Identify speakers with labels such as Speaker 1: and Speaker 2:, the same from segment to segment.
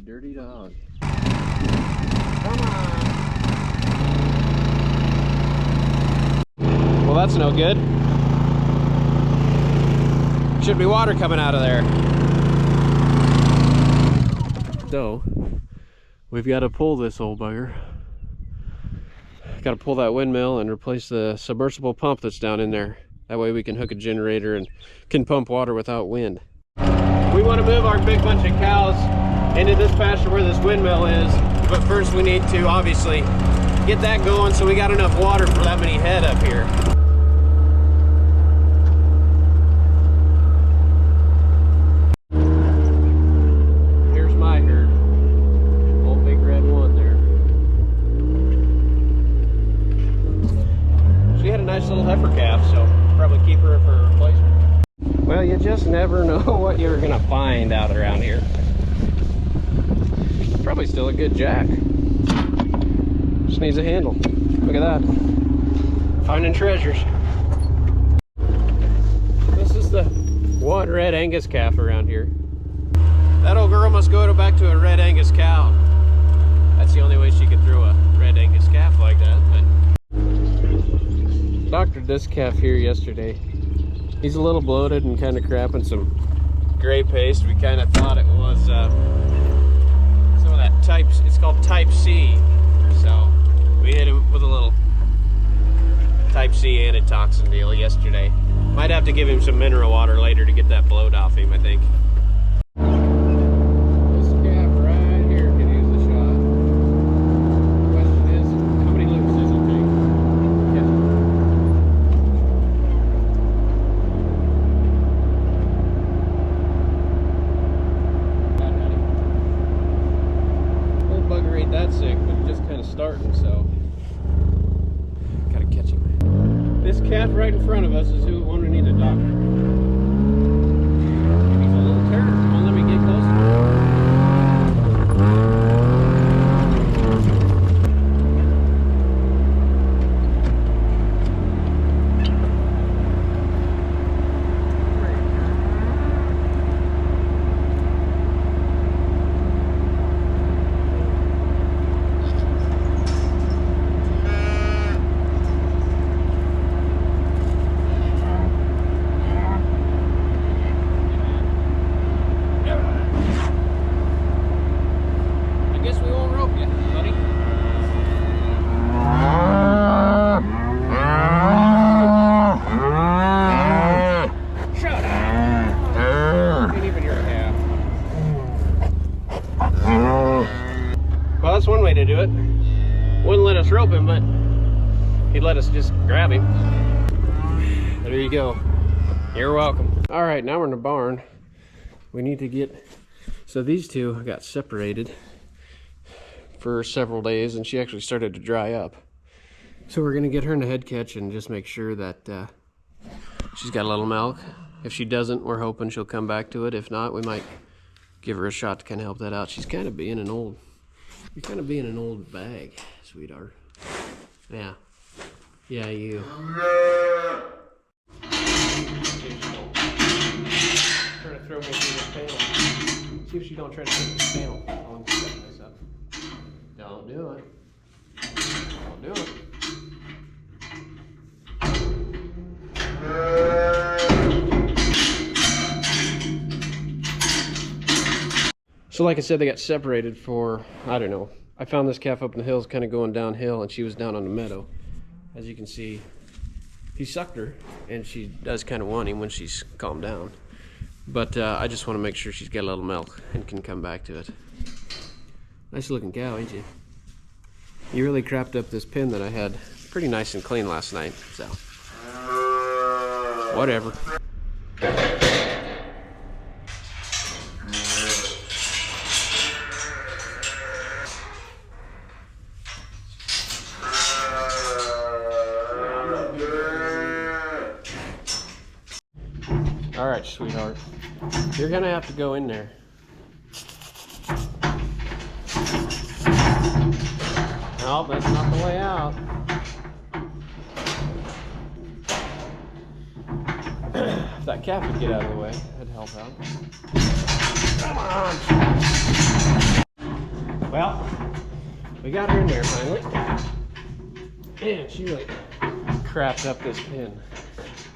Speaker 1: dirty dog. Come on. Well, that's no good. Should be water coming out of there. So, we've got to pull this old bugger. Got to pull that windmill and replace the submersible pump that's down in there. That way we can hook a generator and can pump water without wind. We want to move our big bunch of cows into this pasture where this windmill is, but first we need to obviously get that going so we got enough water for that many head up here. Here's my herd. Old big red one there. She had a nice little heifer calf, so probably keep her for a replacement. Well, you just never know what you're gonna find out around here. Probably still a good jack. Just needs a handle. Look at that. Finding treasures. This is the one red Angus calf around here. That old girl must go back to a red Angus cow. That's the only way she could throw a red Angus calf like that. But doctored this calf here yesterday. He's a little bloated and kind of crapping some gray paste. We kind of thought it was some of that type, it's called type C. So we hit him with a little type C antitoxin deal yesterday. Might have to give him some mineral water later to get that bloat off him, I think. This calf right here could use a shot. The question is, how many loops does it take? Yeah. Bugger ain't that sick, but just kind of starting, so gotta catch him. This calf right in front of us is who one we need to doctor. He's a little turd. Come on, let me get closer. Well, that's one way to do it. Wouldn't let us rope him, but he'd let us just grab him. There you go. You're welcome. All right, now we're in the barn. We need to get, so these two got separated for several days and she actually started to dry up. So we're gonna get her in the head catch and just make sure that she's got a little milk. If she doesn't, we're hoping she'll come back to it. If not, we might give her a shot to kind of help that out. She's kind of being an old, you're kind of being an old bag, sweetheart. Yeah. Yeah, you. Try to throw me through this panel. See if she don't try to take this panel. I'll set this up. Don't do it. Don't do it. So like I said, they got separated for, I don't know. I found this calf up in the hills kind of going downhill and she was down on the meadow. As you can see, he sucked her and she does kind of want him when she's calmed down. But I just want to make sure she's got a little milk and can come back to it. Nice looking cow, ain't you? You really crapped up this pen that I had pretty nice and clean last night, so whatever. All right, sweetheart. You're gonna have to go in there. No, that's not the way out. If that calf would get out of the way, that'd help out. Come on! Well, we got her in there finally. And she like crapped up this pin.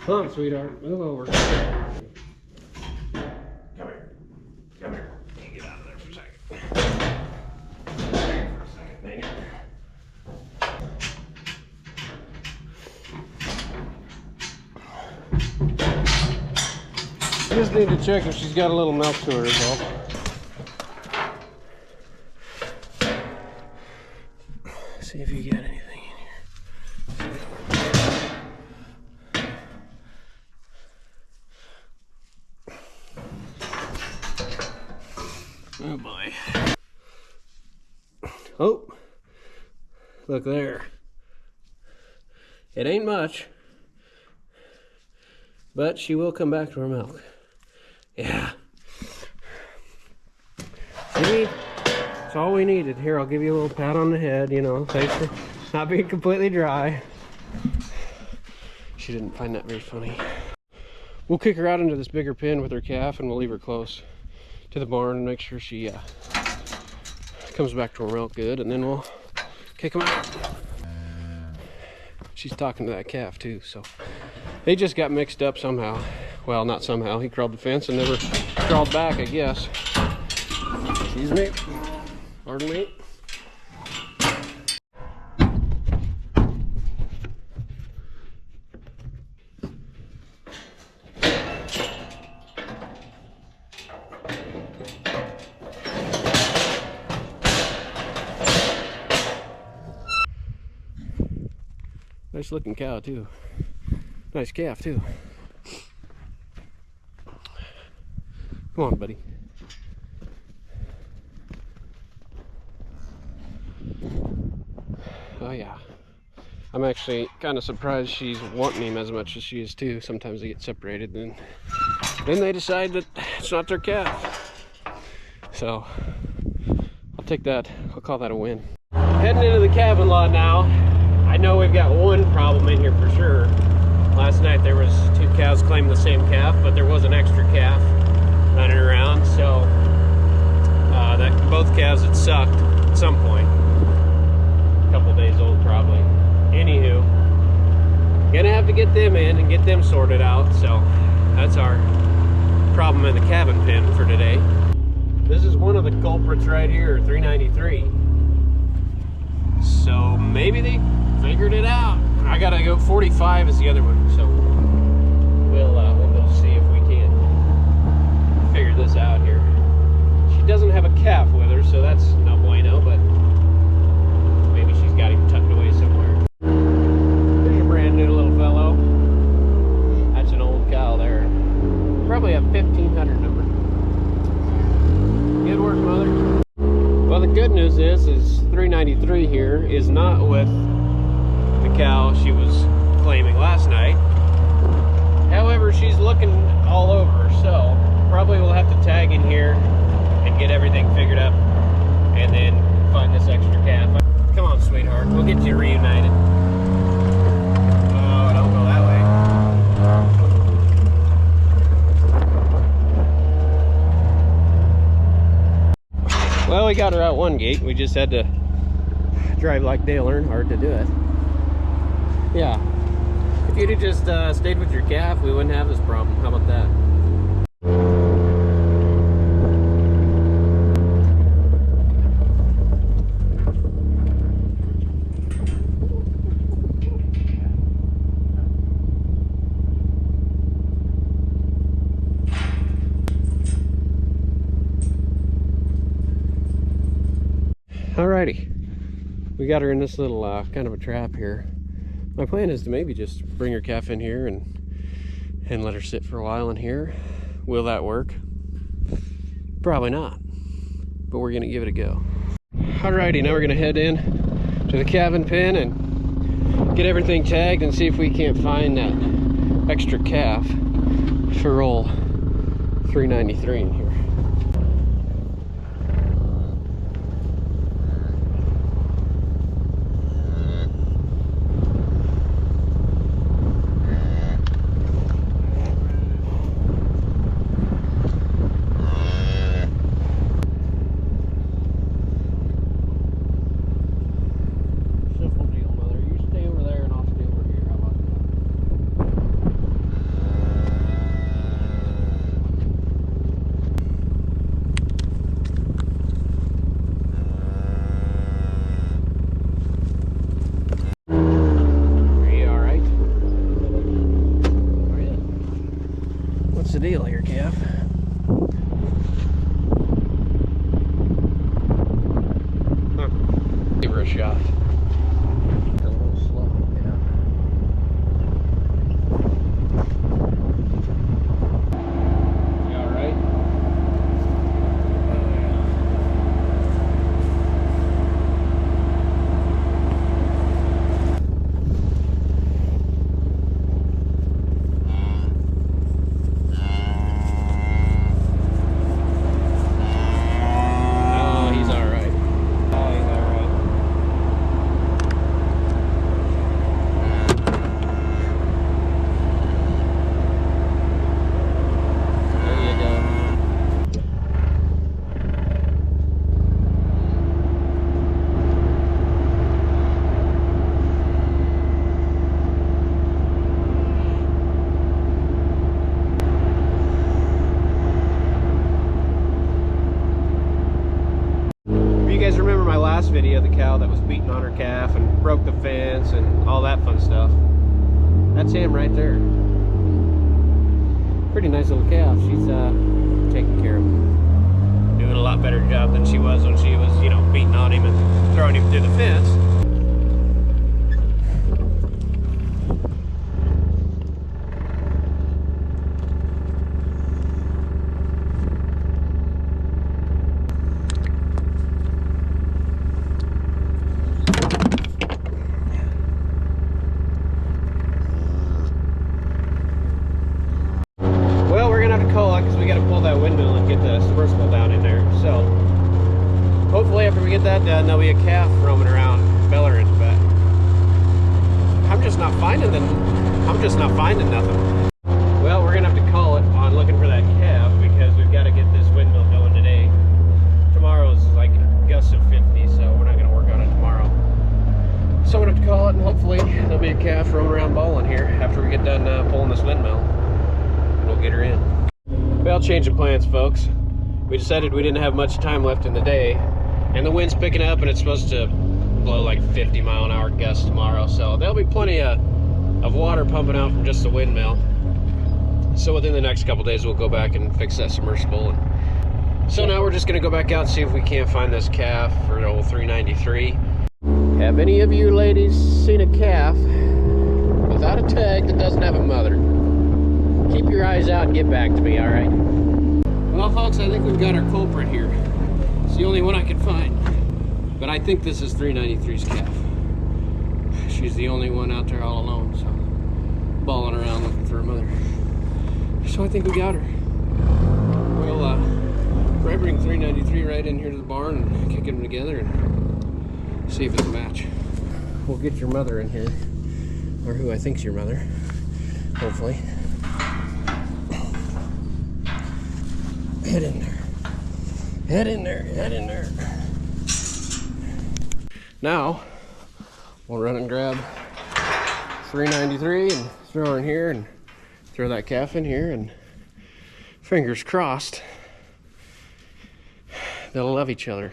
Speaker 1: Come on, sweetheart, move over. Come here. Come here. Get out of there for a second. Dang it. I just need to check if she's got a little milk to her as well. See if you got anything in here. Oh boy. Oh, look there. It ain't much, but she will come back to her milk. Yeah. See? That's all we needed. Here, I'll give you a little pat on the head, you know, thanks for not being completely dry. She didn't find that very funny. We'll kick her out into this bigger pen with her calf, and we'll leave her close to the barn and make sure she comes back to her milk good, and then we'll kick them out. She's talking to that calf too, so they just got mixed up somehow. Well, not somehow. He crawled the fence and never crawled back, I guess. Excuse me. Pardon me. Nice looking cow too. Nice calf too. Come on, buddy. Oh yeah. I'm actually kind of surprised she's wanting him as much as she is too. Sometimes they get separated, then they decide that it's not their calf. So I'll take that. I'll call that a win. Heading into the calving lot now. I know we've got one problem in here for sure. Last night there was 2 cows claiming the same calf, but there was an extra calf running around, so that both calves had sucked at some point. A couple days old probably. Anywho, gonna have to get them in and get them sorted out, so that's our problem in the calving pen for today. This is one of the culprits right here, 393. So maybe they figured it out. I gotta go. 45 is the other one, so we'll go see if we can figure this out here. She doesn't have a calf with her, so that's no bueno, but maybe she's got him tucked away somewhere. There's a brand new little fellow. That's an old cow there. Probably a 1500 number. Good work, mother. Well, the good news is 393 here is not with the cow she was claiming last night. However, she's looking all over, so probably we'll have to tag in here and get everything figured up and then find this extra calf. Come on, sweetheart, we'll get you reunited. Oh, don't go that way. Well, we got her out one gate. We just had to drive like Dale Earnhardt to do it. Yeah, if you'd have just stayed with your calf, we wouldn't have this problem. How about that? Alrighty, we got her in this little kind of a trap here. My plan is to maybe just bring her calf in here and let her sit for a while in here. Will that work? Probably not, but we're gonna give it a go. Alrighty, now we're gonna head in to the calving pen and get everything tagged and see if we can't find that extra calf for old 393 in here. deal here, calf? Give her a shot. A little slow, yeah. You all right? Video of the cow that was beating on her calf and broke the fence and all that fun stuff. That's him right there. Pretty nice little calf. She's taking care of him. Doing a lot better job than she was when she was, you know, beating on him and throwing him through the fence. That done, there'll be a calf roaming around bellering, but I'm just not finding nothing. Well, we're gonna have to call it on looking for that calf because we've got to get this windmill going today. Tomorrow's like gusts of 50, so we're not gonna work on it tomorrow. So we're gonna have to call it, and hopefully there'll be a calf roaming around bowling here after we get done pulling this windmill. We'll get her in. Well, change of plans, folks. We decided we didn't have much time left in the day. And the wind's picking up, and it's supposed to blow like 50-mile-an-hour gusts tomorrow. So there'll be plenty of water pumping out from just the windmill. So within the next couple days, we'll go back and fix that submersible. And so now we're just going to go back out and see if we can't find this calf for the old 393. Have any of you ladies seen a calf without a tag that doesn't have a mother? Keep your eyes out and get back to me, all right? Well, folks, I think we've got our culprit here. It's the only one I could find. But I think this is 393's calf. She's the only one out there all alone, so bawling around looking for her mother. So I think we got her. We'll probably bring 393 right in here to the barn and kick them together and see if it's a match. We'll get your mother in here, or who I think's your mother, hopefully. Head in there. Head in there, head in there. Now, we'll run and grab 393 and throw her in here and throw that calf in here, and fingers crossed, they'll love each other.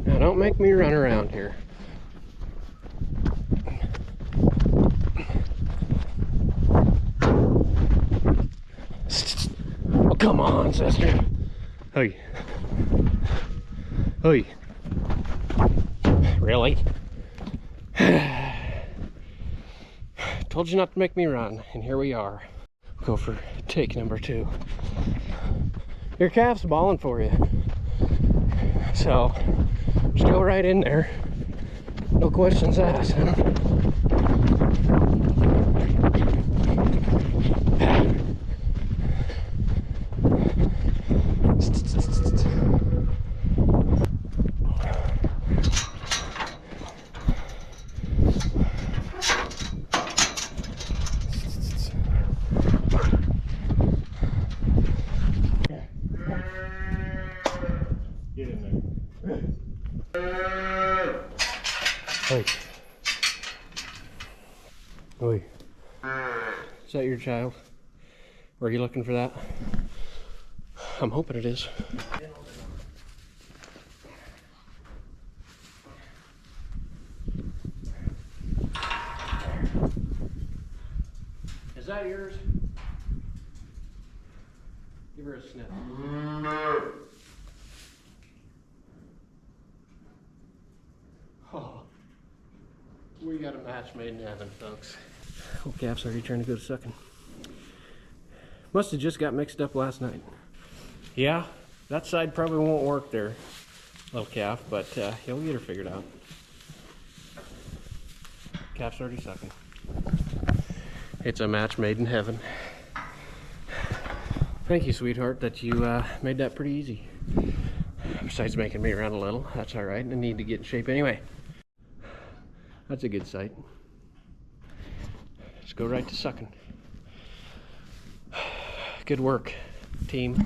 Speaker 1: Now don't make me run around here. Oh, come on, sister. Hey. Hey. Really? Told you not to make me run, and here we are. Go for take number 2. Your calf's bawling for you. So, just go right in there. No questions asked, huh? Hey. Oi. Is that your child? Or are you looking for that? I'm hoping it is. Is that yours? Give her a sniff. Oh, we got a match made in heaven, folks. Old calf's already trying to go to sucking. Must have just got mixed up last night. Yeah, that side probably won't work there, little calf, but he'll get her figured out. Calf's already sucking. It's a match made in heaven. Thank you, sweetheart, that you made that pretty easy. Besides making me run a little, that's all right. I need to get in shape anyway. That's a good sight. Let's go right to sucking. Good work, team.